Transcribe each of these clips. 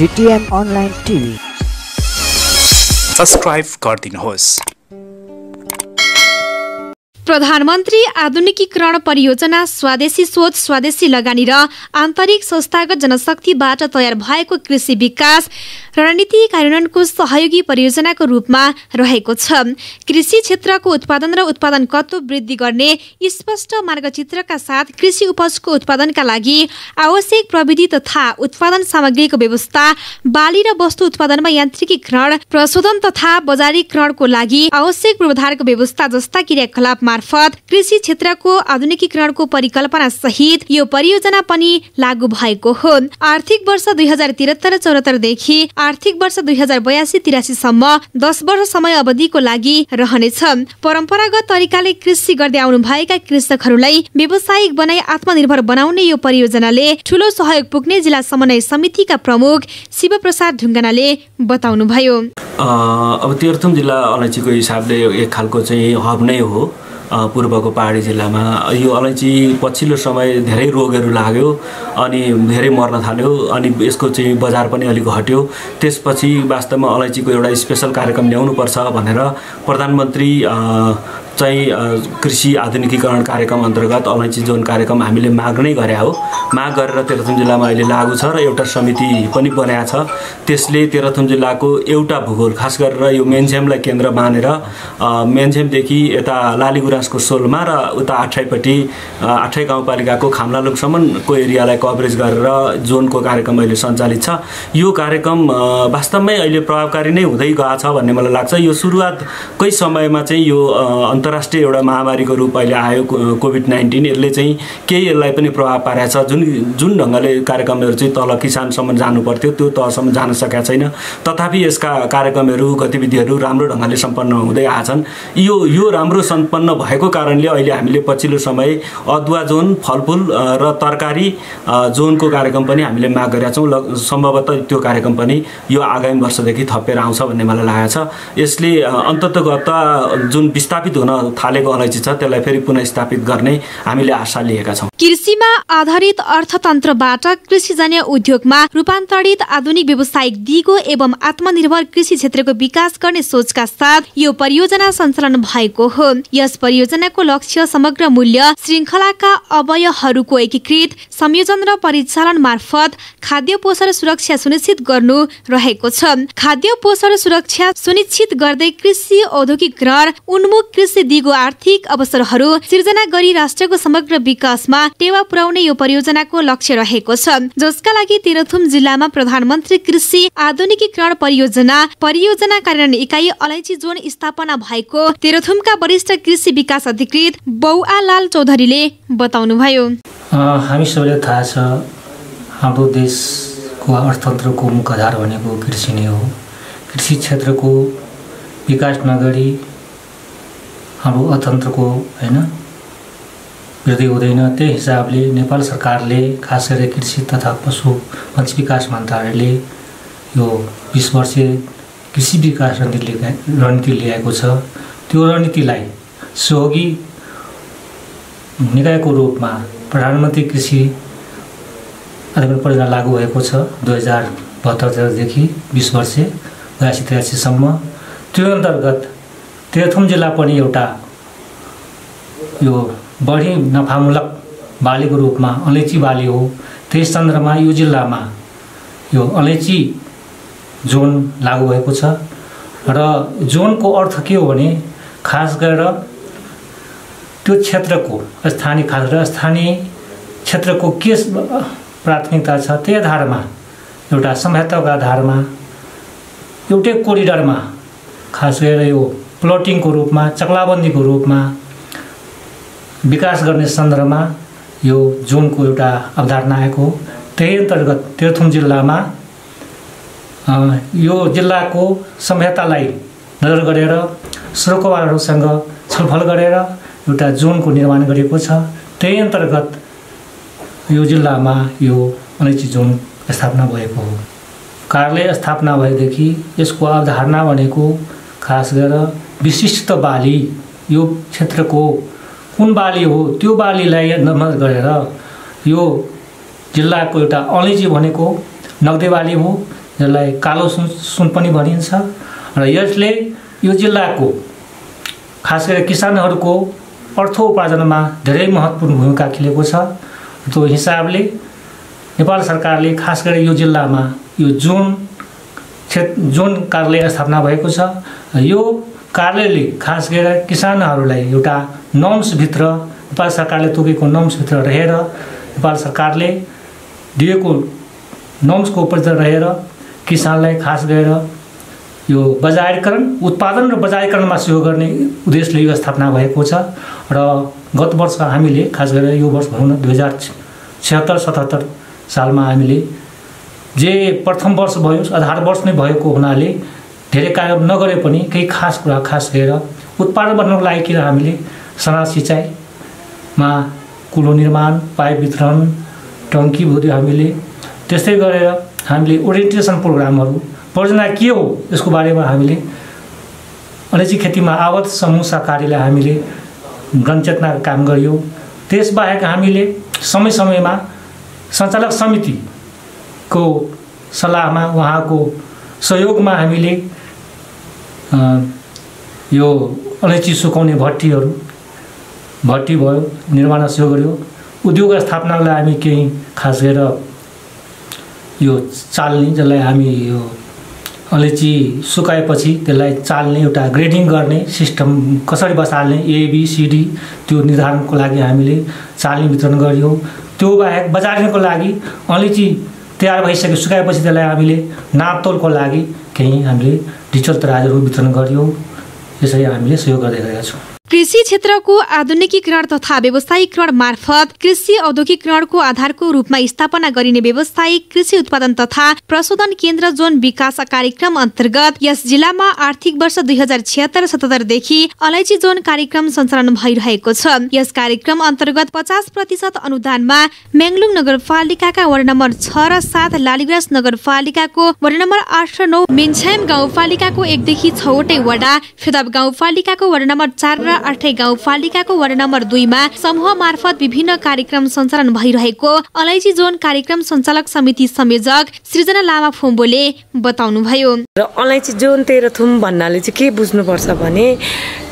GTM Online TV subscribe गरिदिनुहोस्। प्रधानमन्त्री आधुनिकीकरण परियोजना स्वदेशी सोच स्वदेशी लगानी र आन्तरिक संस्थागत जनशक्तिबाट तयार भएको कृषि विकास रणनीति कार्यान्वयनको सहयोगी परियोजनाको रूपमा रहेको छ। कृषि क्षेत्रको उत्पादन र उत्पादनकत्व वृद्धि गर्ने स्पष्ट मार्गचित्रका साथ कृषि उपजको उत्पादनका लागि आवश्यक प्रविधि तथा उत्पादन सामग्रीको व्यवस्था, बाली र वस्तु उत्पादनमा यान्त्रिकीकरण, प्रशोधन तथा बजारीकरणको लागि आवश्यक पूर्वाधारको व्यवस्था जस्ता क्रियाकलाप मार्फत कृषि क्षेत्रको आधुनिकीकरणको परिकल्पना सहित यो परियोजना पनि लागू भएको हो। आर्थिक वर्ष 2073-74 देखि आर्थिक वर्ष 2082-83 सम्म 10 वर्ष समय अवधिको लागि रहनेछ। परम्परागत तरिकाले कृषि गर्दै आउनुभएका कृषकहरूलाई व्यावसायिक बनाई आत्मनिर्भर बनाउने यो परियोजनाले ठूलो सहयोग पुग्ने जिल्ला समन्वय समितिका प्रमुख शिवप्रसाद ढुङ्गानाले बताउनुभयो। अब तेह्रथुम जिल्ला अलैँचीको हिसाबले एक खालको चाहिँ हब नै हो पूर्वको पहाडी जिल्लामा। यो अलैँची पछिल्लो समय धेरै रोगहरू लाग्यो अनि धेरै मर्न थाल्यो अनि यसको चाहिँ बजार पनि अलिक हट्यो। त्यसपछि वास्तवमा अलैँचीको एउटा स्पेशल कार्यक्रम ल्याउनुपर्छ भनेर प्रधानमन्त्री चाहिँ कृषि आधुनिकीकरण कार्यक्रम अन्तर्गत अलैँची जोन कार्यक्रम हामीले माग नै गरे हो। माग गरेर तेह्रथुम जिल्लामा अहिले लागू छ र एउटा समिति पनि बनाएको छ। त्यसले तेह्रथुम जिल्लाको एउटा भूगोल खास गरेर यो मेन्झेमलाई केन्द्र मानेर मेन्झेमदेखि यता लालीगुराँसको सोलमा र उता आठैपट्टि आठै गाउँपालिकाको खामलालुङसम्मको एरियालाई कभरेज गरेर जोनको कार्यक्रम अहिले सञ्चालित छ। यो कार्यक्रम वास्तवमै अहिले प्रभावकारी नै हुँदै गएको छ भन्ने मलाई लाग्छ। यो सुरुवातकै समयमा चाहिँ यो अन्तर्राष्ट्रिय एउटा महामारीको रूप अहिले आयो कोभिड-19। यसले चाहिँ केही यसलाई पनि प्रभाव पारेको छ। जुन ढङ्गले कार्यक्रमहरू चाहिँ तल किसानसम्म जानु पर्थ्यो त्यो तहसम्म जान सकेका छैन। तथापि यसका कार्यक्रमहरू गतिविधिहरू राम्रो ढङ्गले सम्पन्न हुँदै आछन्। यो राम्रो सम्पन्न भएको कारणले अहिले हामीले पछिल्लो समय अदुवा जोन, फलफुल र तरकारी जोनको कार्यक्रम पनि हामीले माग गरेका छौँ। सम्भवतः त्यो कार्यक्रम पनि यो आगामी वर्षदेखि थपेर आउँछ भन्ने मलाई लागेको छ। यसले अन्ततगत जुन विस्थापित हुन थालेको अलैँची छ त्यसलाई फेरि पुनः स्थापित गर्ने हामीले आशा लिएका छौँ। कृषिमा आधारित अर्थतन्त्रबाट कृषिजन्य उद्योगमा रूपान्तरित आधुनिक व्यावसायिक दिगो एवं आत्मनिर्भर कृषि क्षेत्रको विकास गर्ने सोचका साथ यो परियोजना सञ्चालन भएको हो। यस परियोजनाको लक्ष्य समग्र मूल्य श्रृङ्खलाका अवयवहरूको एकीकृत संयोजन र परिचालन मार्फत खाद्य पोषण सुरक्षा सुनिश्चित गर्नु रहेको छ। खाद्य पोषण सुरक्षा सुनिश्चित गर्दै कृषि औद्योगिकरण उन्मुख कृषि दिगो आर्थिक अवसरहरू सिर्जना गरी राष्ट्रको समग्र विकासमा टेवा पुर्याउने यो परियोजनाको लक्ष्य रहेको छ, जसका लागि तेह्रथुम जिल्लामा प्रधानमन्त्री कृषि आधुनिकीकरण परियोजना कार्यान्वयन इकाइ अलैँची जोन स्थापना भएको तेह्रथुमका वरिष्ठ कृषि विकास अधिकृत बौआलाल चौधरीले बताउनुभयो। हामी सबैलाई थाहा छ हाम्रो देशको अर्थतन्त्रको मुख्य आधार भनेको कृषि नै हो। कृषि क्षेत्रको विकास नगरी हाम्रो अर्थतन्त्रको वृद्धि हुँदैन। त्यही हिसाबले नेपाल सरकारले खास गरी कृषि तथा पशुपक्षी विकास मन्त्रालयले यो 20 वर्षीय कृषि विकास रणनीति ल्याएको छ। त्यो रणनीतिलाई सहयोगी निकायको रूपमा प्रधानमन्त्री कृषि आधुनिकीकरण परियोजना लागू भएको छ 2072 देखि 20 वर्ष 82-83 सम्म। त्यो अन्तर्गत तेह्रथुम जिल्ला पनि एउटा यो बढी नफामूलक बालीको रूपमा अलैँची बाली हो। त्यस सन्दर्भमा यो जिल्लामा यो अलैँची जोन लागू भएको छ र जोनको अर्थ के हो भने खास गरेर त्यो क्षेत्रको स्थानीय क्षेत्रको के प्राथमिकता छ त्यही आधारमा एउटा समझौताको आधारमा एउटै कोरिडरमा खास गरेर यो प्लटिङको रूपमा चक्लाबन्दीको रूपमा विकास गर्ने सन्दर्भमा यो जोनको एउटा अवधारणा आएको हो। त्यही अन्तर्गत तेह्रथुम जिल्लामा यो जिल्लाको सम्झौतालाई नजर गरेर सरोकारहरूसँग छलफल गरेर एउटा जोनको निर्माण गरिएको छ। त्यही अन्तर्गत यो जिल्लामा यो अलैँची जोन स्थापना भएको हो। कार्यालय स्थापना भएदेखि यसको अवधारणा भनेको खास गरेर विशिष्ट बाली, यो क्षेत्रको कुन बाली हो त्यो बालीलाई नमत गरेर यो जिल्लाको एउटा अलैँची भनेको नगदे बाली हो यसलाई कालो सुन पनि भनिन्छ र यसले यो जिल्लाको खास गरी किसानहरूको अर्थोपार्जनमा धेरै महत्त्वपूर्ण भूमिका खेलेको छ। त्यो हिसाबले नेपाल सरकारले खास गरी यो जिल्लामा यो जोन कार्यालय स्थापना भएको छ। यो कार्यालयले खास गरेर किसानहरूलाई एउटा नर्म्सभित्र नेपाल सरकारले तोकेको नर्म्सभित्र रहेर नेपाल सरकारले दिएको नर्म्सको उपर रहेर किसानलाई खास गरेर यो बजारीकरण उत्पादन र बजारीकरणमा सहयोग गर्ने उद्देश्यले यो स्थापना भएको छ। र गत वर्ष हामीले खास गरेर यो वर्ष भनौँ न 2076-77 सालमा हामीले जे प्रथम वर्ष भयो आधार वर्ष नै भएको हुनाले धेरै कार्य नगरे पनि केही खास कुरा खास गरेर उत्पादन बनाउनको लागि किन हामीले सना सिँचाइमा कुलो निर्माण पाइप वितरण टङ्की भुदियो हामीले त्यस्तै गरेर हामीले ओरिएन्टेसन प्रोग्रामहरू परियोजना के हो यसको बारेमा हामीले अलैँची खेतीमा आबद्ध समूह सहकारीलाई हामीले जनचेतनाको काम गरियो। त्यसबाहेक हामीले समय समयमा सञ्चालक समितिको सल्लाहमा उहाँको सहयोगमा हामीले यो अलैँची सुकाउने भट्टी भयो निर्माण सहयोग गर्यो। उद्योग स्थापनालाई हामी केही खास गरेर यो चाल्ने जसलाई हामी यो अलैँची सुकाएपछि त्यसलाई चाल्ने एउटा ग्रेडिङ गर्ने सिस्टम कसरी बसाल्ने ABCD त्यो निर्धारणको लागि हामीले चाल्ने वितरण गरियो। त्यो बाहेक बजार्नेको लागि अलैँची तयार भइसक्यो सुकाएपछि त्यसलाई हामीले नापतोलको लागि केही हामीले डिजिटल तराजुहरू वितरण गरियो। यसरी हामीले सहयोग गर्दै गएका छौँ। कृषि क्षेत्रको आधुनिकीकरण तथा व्यवसायीकरण मार्फत कृषि औद्योगिकरणको आधारको रूपमा स्थापना गरिने व्यवसायिक कृषि उत्पादन तथा प्रशोधन केन्द्र जोन विकास कार्यक्रम अन्तर्गत यस जिल्लामा आर्थिक वर्ष 2076-77 देखि अलैँची जोन कार्यक्रम सञ्चालन भइरहेको छ। यस कार्यक्रम अन्तर्गत 50% अनुदानमा मेङलुङ नगरपालिकाका वडा नम्बर 6 र 7, लालीगुराँस नगरपालिकाको वडा नम्बर 8 र 9, मेन्छ्याम गाउँपालिकाको 1 देखि 6 वटै वडा, फेदाब गाउँपालिकाको वडा नम्बर 4 र 8 गाउँपालिकाको वडा नम्बर 2 मा समूह मार्फत विभिन्न कार्यक्रम सञ्चालन भइरहेको अलैँची जोन कार्यक्रम सञ्चालक समिति संयोजक सृजना लामा फोम्बोले बताउनुभयो। र अलैँची जोन तेह्रथुम भन्नाले चाहिँ के बुझ्नुपर्छ भने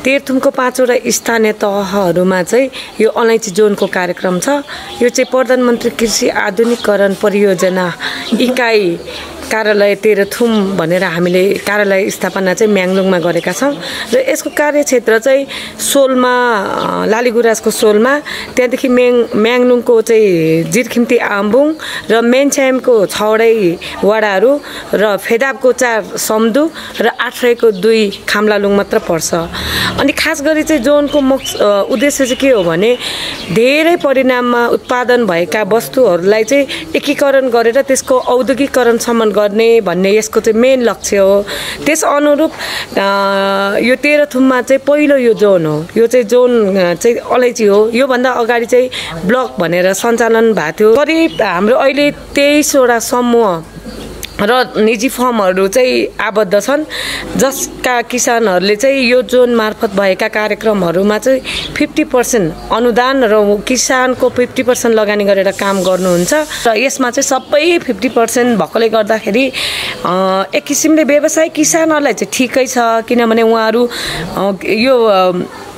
तेह्रथुमको 5 वटा स्थानीय तहहरूमा चाहिँ यो अलैँची जोनको कार्यक्रम छ। यो चाहिँ प्रधानमन्त्री कृषि आधुनिकीकरण परियोजना इकाइ कार्यालय तेह्रथुम भनेर हामीले कार्यालय स्थापना चाहिँ म्याङलुङमा गरेका छौँ। र यसको कार्यक्षेत्र चाहिँ सोलमा लालीगुराँसको सोलमा, त्यहाँदेखि म्याङलुङको चाहिँ जिरखिम्ती आम्बुङ र मेन्छ्यामको 6 वडाहरू र फेदाबको 4 सम्दु र 8 को 2 खाम्लालुङ मात्र पर्छ। अनि खास गरी चाहिँ जोनको उद्देश्य चाहिँ के हो भने धेरै परिणाममा उत्पादन भएका वस्तुहरूलाई चाहिँ एकीकरण गरेर त्यसको औद्योगिकरणसम्म गर्ने भन्ने यसको चाहिँ मेन लक्ष्य हो। त्यस अनुरूप यो तेह्रथुममा चाहिँ पहिलो यो जोन हो। यो चाहिँ जोन चाहिँ अलैँची हो। योभन्दा अगाडि चाहिँ ब्लक भनेर सञ्चालन भएको थियो। करिब हाम्रो अहिले 23 वटा समूह र निजी फर्महरू चाहिँ आबद्ध छन्, जसका किसानहरूले चाहिँ यो जोन मार्फत भएका कार्यक्रमहरूमा चाहिँ 50% अनुदान र किसानको 50% लगानी गरेर काम गर्नुहुन्छ। र यसमा चाहिँ सबै 50% भएकोले गर्दाखेरि एक किसिमले व्यवसाय किसानहरूलाई चाहिँ ठिकै छ, किनभने उहाँहरू यो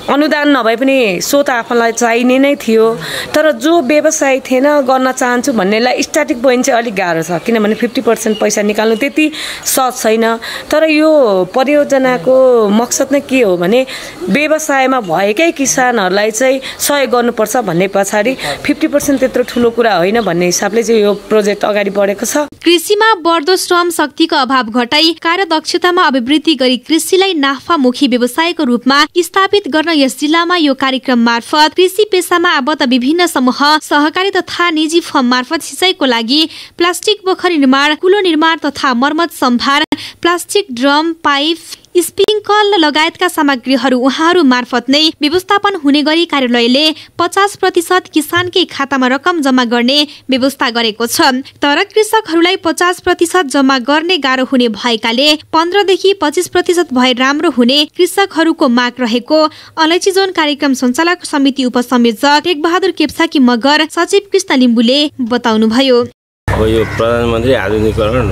अनुदान नभए पनि सो त आफूलाई चाहिने नै थियो। तर जो व्यवसाय थिएन गर्न चाहन्छु भन्नेलाई स्टार्टिङ पोइन्ट चाहिँ अलिक गाह्रो छ, किनभने 50% पैसा निकाल्नु त्यति सहज छैन। तर यो परियोजनाको मकसद नै के हो भने व्यवसायमा भएकै किसानहरूलाई चाहिँ सहयोग गर्नुपर्छ भन्ने पछाडि 50% त्यत्रो ठुलो कुरा होइन भन्ने हिसाबले चाहिँ यो प्रोजेक्ट अगाडि बढेको छ। कृषिमा बढ्दो श्रम शक्तिको अभाव घटाई कार्यदक्षतामा अभिवृद्धि गरी कृषिलाई नाफामुखी व्यवसायको रूपमा स्थापित गर्न यस जिल्लामा यो कार्यक्रम मार्फत कृषि पेसामा आबद्ध विभिन्न समूह सहकारी तथा निजी फर्म मार्फत सिँचाइको लागि प्लास्टिक पोखरी निर्माण, कुलो निर्माण तथा मर्मत सम्भार, प्लास्टिक ड्रम, पाइप, स्प्रिङ्कल लगायतका सामग्रीहरू उहाँहरू मार्फत नै व्यवस्थापन हुने गरी कार्यालयले 50% किसानकै खातामा रकम जम्मा गर्ने व्यवस्था गरेको छ। तर कृषकहरूलाई 50% जम्मा गर्ने गाह्रो हुने भएकाले 15 देखि 25% भए राम्रो हुने कृषकहरूको माग रहेको अलैँची जोन कार्यक्रम सञ्चालक समिति उपसंयोजक टेकबहादुर केप्साकी मगर सचिव कृष्ण लिम्बुले बताउनुभयो। अब यो प्रधानमन्त्री आधुनिकीकरण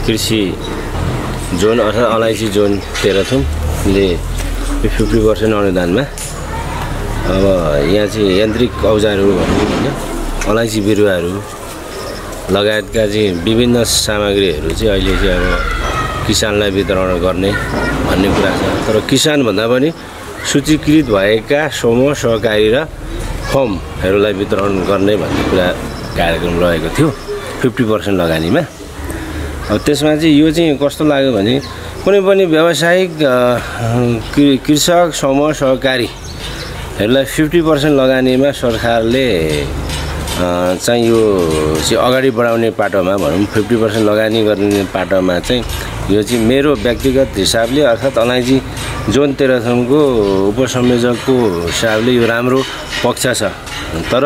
कृषि जोन अर्थात् अलैँची जोन तेह्रथुमले 50% अनुदानमा अब यहाँ चाहिँ यान्त्रिक औजारहरू भनौँ होइन अलैँची बिरुवाहरू लगायतका चाहिँ विभिन्न सामग्रीहरू चाहिँ अहिले चाहिँ अब किसानलाई वितरण गर्ने भन्ने कुरा छ। तर किसान भन्दा पनि सूचीकृत भएका समूह सहकारी र फर्महरूलाई वितरण गर्ने भन्ने कुरा कार्यक्रम रहेको थियो 50% लगानीमा। अब त्यसमा चाहिँ यो चाहिँ कस्तो लाग्यो भने कुनै पनि व्यावसायिक कृषक समूह सहकारीहरूलाई 50% लगानीमा सरकारले चाहिँ यो चाहिँ अगाडि बढाउने पाटोमा भनौँ 50% लगानी गर्ने पाटोमा चाहिँ यो चाहिँ मेरो व्यक्तिगत हिसाबले अर्थात् अलैँची जोन तेह्रथुमको उपसंयोजकको हिसाबले यो राम्रो पक्ष छ। तर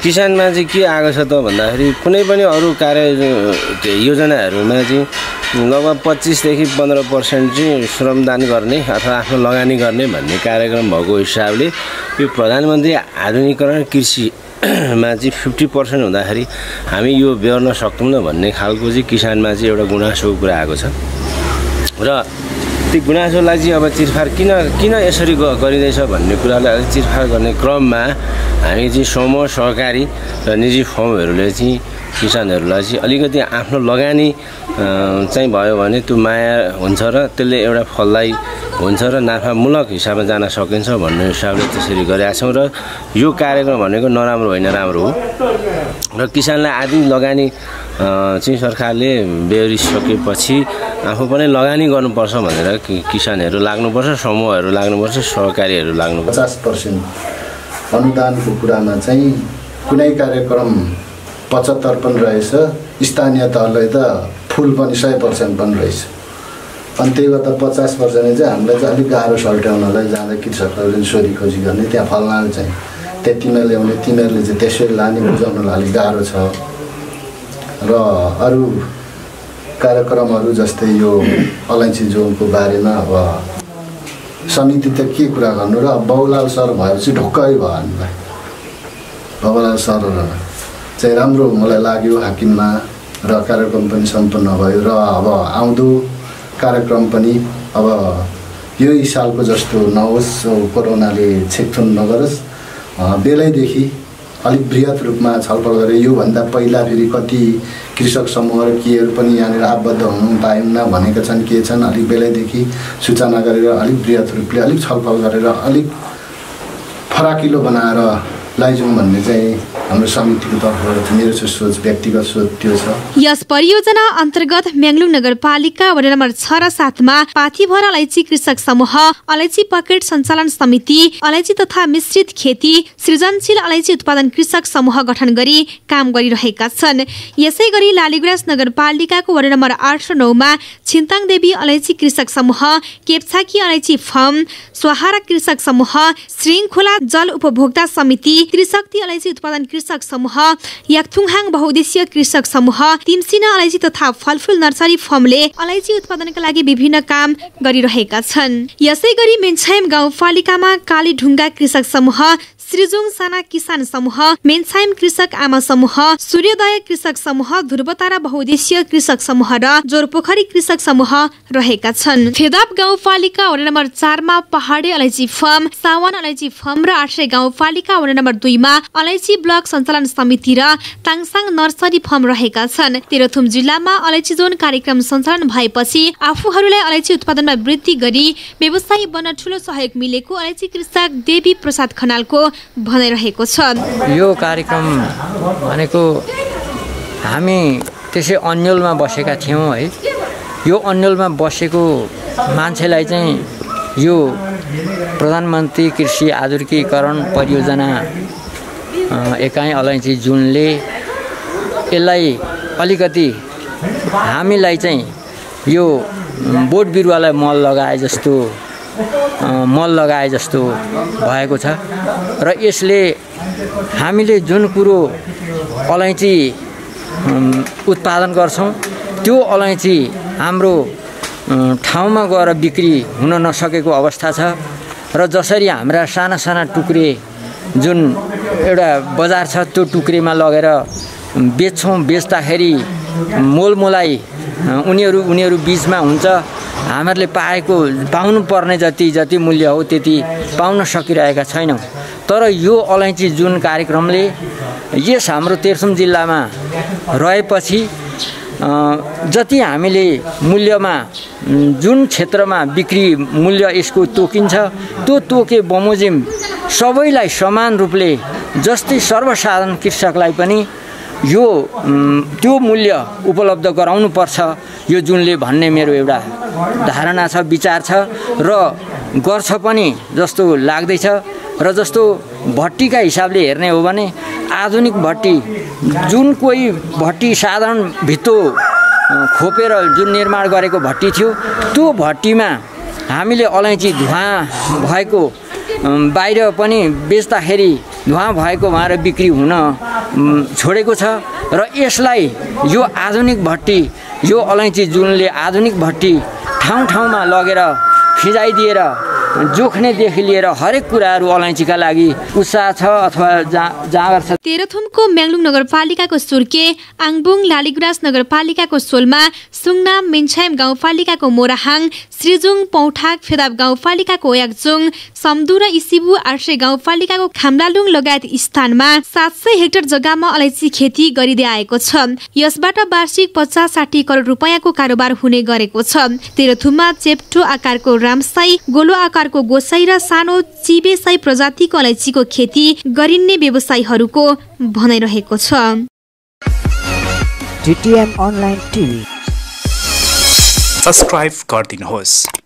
किसानमा चाहिँ के आएको छ त भन्दाखेरि कुनै पनि अरू कार्य योजनाहरूमा चाहिँ लगभग 25 देखि 15% चाहिँ श्रमदान गर्ने अथवा आफ्नो लगानी गर्ने भन्ने कार्यक्रम भएको हिसाबले यो प्रधानमन्त्री आधुनिकीकरण कृषिमा चाहिँ 50% हुँदाखेरि हामी यो बेहोर्न सक्दैनौँ भन्ने खालको चाहिँ किसानमा चाहिँ एउटा गुनासोको कुरा आएको छ। र त्यो गुनासोलाई चाहिँ अब चिरफार किन यसरी गरिँदैछ भन्ने कुरालाई अलिक चिरफार गर्ने क्रममा हामी चाहिँ समूह सहकारी र निजी फर्महरूले चाहिँ किसानहरूलाई चाहिँ अलिकति आफ्नो लगानी चाहिँ भयो भने त्यो माया हुन्छ र त्यसले एउटा फलदायी हुन्छ र नाफामूलक हिसाबमा जान सकिन्छ भन्ने हिसाबले त्यसरी गरेका छौँ। र यो कार्यक्रम भनेको नराम्रो होइन, राम्रो हो। र किसानलाई आदि लगानी चाहिँ सरकारले बेहोरिसकेपछि आफू पनि लगानी गर्नुपर्छ भनेर किसानहरू लाग्नुपर्छ, समूहहरू लाग्नुपर्छ, सहकारीहरू लाग्नुपर्छ। 50% अनुदानको कुरामा चाहिँ कुनै कार्यक्रम 75 पनि रहेछ, स्थानीय तहलाई त फुल पनि 100% पनि रहेछ। अनि त्यही भएर 50% चाहिँ हामीलाई चाहिँ अलिक गाह्रो सल्ट्याउनलाई जाँदा कृषकहरूले सोधी खोजी गर्ने, त्यहाँ फल्नाले चाहिँ त्यतिमा ल्याउने, तिनीहरूले चाहिँ त्यसरी लाने बुझाउनलाई अलिक गाह्रो छ। र अरू कार्यक्रमहरू जस्तै यो अलैँची जोनको बारेमा अब समिति त के कुरा गर्नु र बाबुलाल सर भएपछि ढुक्कै भयो हामीलाई। बाबुलाल सर चाहिँ राम्रो मलाई लाग्यो हाकिममा, र कार्यक्रम पनि सम्पन्न भयो। र अब आउँदो कार्यक्रम पनि अब यही सालको जस्तो नहोस्, कोरोनाले छेकथुन नगरोस्, बेलैदेखि अलिक बृहत रूपमा छलफल गरे। योभन्दा पहिला फेरि कति कृषक समूह र केहरू पनि यहाँनिर आबद्ध हुनु पाएनन् भनेका छन्, के छन्, अलिक बेलैदेखि सूचना गरेर अलिक बृहत रूपले अलिक छलफल गरेर अलिक फराकिलो बनाएर लैजाउँ भन्ने चाहिँ हाम्रो समितिको तर्फबाट मेरो सोच, व्यक्तिगत सोच त्यो छ। यस परियोजना अन्तर्गत म्याङ्लुङ नगरपालिका वडा नम्बर 6 र 7 मा पाथीभर अलैँची कृषक समूह, अलैँची पकेट सञ्चालन समिति, अलैँची तथा मिश्रित खेती, सृजनशील अलैँची उत्पादन कृषक समूह गठन गरी काम गरिरहेका छन्। यसै गरी लालीगुराँस नगरपालिकाको वडा नम्बर 8 र 9 मा छिन्ताङ देवी अलैँची कृषक समूह, केप्छाकी अलैँची फर्म, स्वाहारा कृषक समूह, श्रृङ्खला जल उपभोक्ता समिति, त्रिशक्ति अलैँची उत्पादन कृषक समूह, याकथुङहाङ बहुउद्देश्य कृषक समूह, तिमसिना अलैँची तथा फलफुल नर्सरी फर्मले अलैँची उत्पादनका लागि विभिन्न काम गरिरहेका छन्। यसै गरी मेन्छाइम गाउँपालिकामा कालीढुङ्गा कृषक समूह, श्रीजुङ साना किसान समूह, मेन्छाइम कृषक आमा समूह, सूर्योदय कृषक समूह, ध्रुवतारा बहुउद्देश्य कृषक समूह र जोरपोखरी कृषक समूह रहेका छन्। फेदाप गाउँपालिका वडा नम्बर 4 मा पहाडी अलैँची फर्म, सावन अलैँची फर्म र 800 गाउँपालिका वडा नम्बर 2 मा अलैँची ब्लक सञ्चालन समिति र ताङसाङ नर्सरी फर्म रहेका छन्। तेह्रथुम जिल्लामा अलैँची जोन कार्यक्रम सञ्चालन भएपछि आफूहरूलाई अलैँची उत्पादनमा वृद्धि गरी व्यवसायी बन्न ठूलो सहयोग मिलेको अलैँची कृषक देवी प्रसाद खनालको भनिरहेको छ। यो कार्यक्रम भनेको हामी त्यसै अन्यलमा बसेका थियौँ है। यो अन्यलमा बसेको मान्छेलाई चाहिँ यो प्रधानमन्त्री कृषि आधुनिकीकरण परियोजना एकाइ अलैँची जुनले यसलाई अलिकति हामीलाई चाहिँ यो बोट बिरुवालाई मल लगाए जस्तो भएको छ। र यसले हामीले जुन कुरो अलैँची उत्पादन गर्छौँ त्यो अलैँची हाम्रो ठाउँमा गएर बिक्री हुन नसकेको अवस्था छ। र जसरी हाम्रा साना साना टुक्रे जुन एउटा बजार छ त्यो टुक्रेमा लगेर बेच्छौँ, बेच्दाखेरि मोलमोलाई उनीहरू बिचमा हुन्छ। हामीहरूले पाउनुपर्ने जति मूल्य हो त्यति पाउन सकिरहेका छैनौँ। तर यो अलैँची जुन कार्यक्रमले यस हाम्रो तेह्रथुम जिल्लामा रहेपछि जति हामीले मूल्यमा जुन क्षेत्रमा बिक्री मूल्य यसको तोकिन्छ त्यो तोके बमोजिम सबैलाई समान रूपले जस्तै सर्वसाधारण कृषकलाई पनि यो त्यो मूल्य उपलब्ध गराउनुपर्छ यो जुनले भन्ने मेरो एउटा धारणा छ, विचार छ र गर्छ पनि जस्तो लाग्दैछ। र जस्तो भट्टीका हिसाबले हेर्ने हो भने आधुनिक भट्टी जुन कोही भट्टी साधारण भित्तो खोपेर जुन निर्माण गरेको भट्टी थियो त्यो भट्टीमा हामीले अलैँची धुवाँ भएको बाहिर पनि बेच्दाखेरि धुवाँ भएको भएर बिक्री हुन छोडेको छ। र यसलाई यो आधुनिक भट्टी यो अलैँची जुनले आधुनिक भट्टी ठाउँमा लगेर फिजाइदिएर जोख्नेदेखि लिएर हरेक कुराहरू अलैँचीका लागि उत्साह छ अथवा जाँगर छ। तेह्रथुमको म्याङलुङ नगरपालिकाको सुर्के, आङबुङ लालीगुराँस नगरपालिकाको सोलमा, सुङनाम मेन्छाम गाउँपालिकाको मोराहाङ, श्रीजुङ पौठाक फेदाब गाउँपालिकाको ओयाकजुङ, सम्दु र इसिबु आर्से गाउँपालिकाको खाम्लालुङ लगायत स्थानमा 700 हेक्टर जग्गामा अलैँची खेती गरिँदै आएको छ। यसबाट वार्षिक 50-60 करोड रुपैयाँको कारोबार हुने गरेको छ। तेह्रथुममा चेप्टो आकारको रामसाई, गोलो आकारको गोसाई र सानो चिबेसाई प्रजातिको अलैँचीको खेती गरिने व्यवसायीहरूको भनाइरहेको छ। DTM अनलाइन टिभी सब्स्क्राइब गरिदिनुहोस्।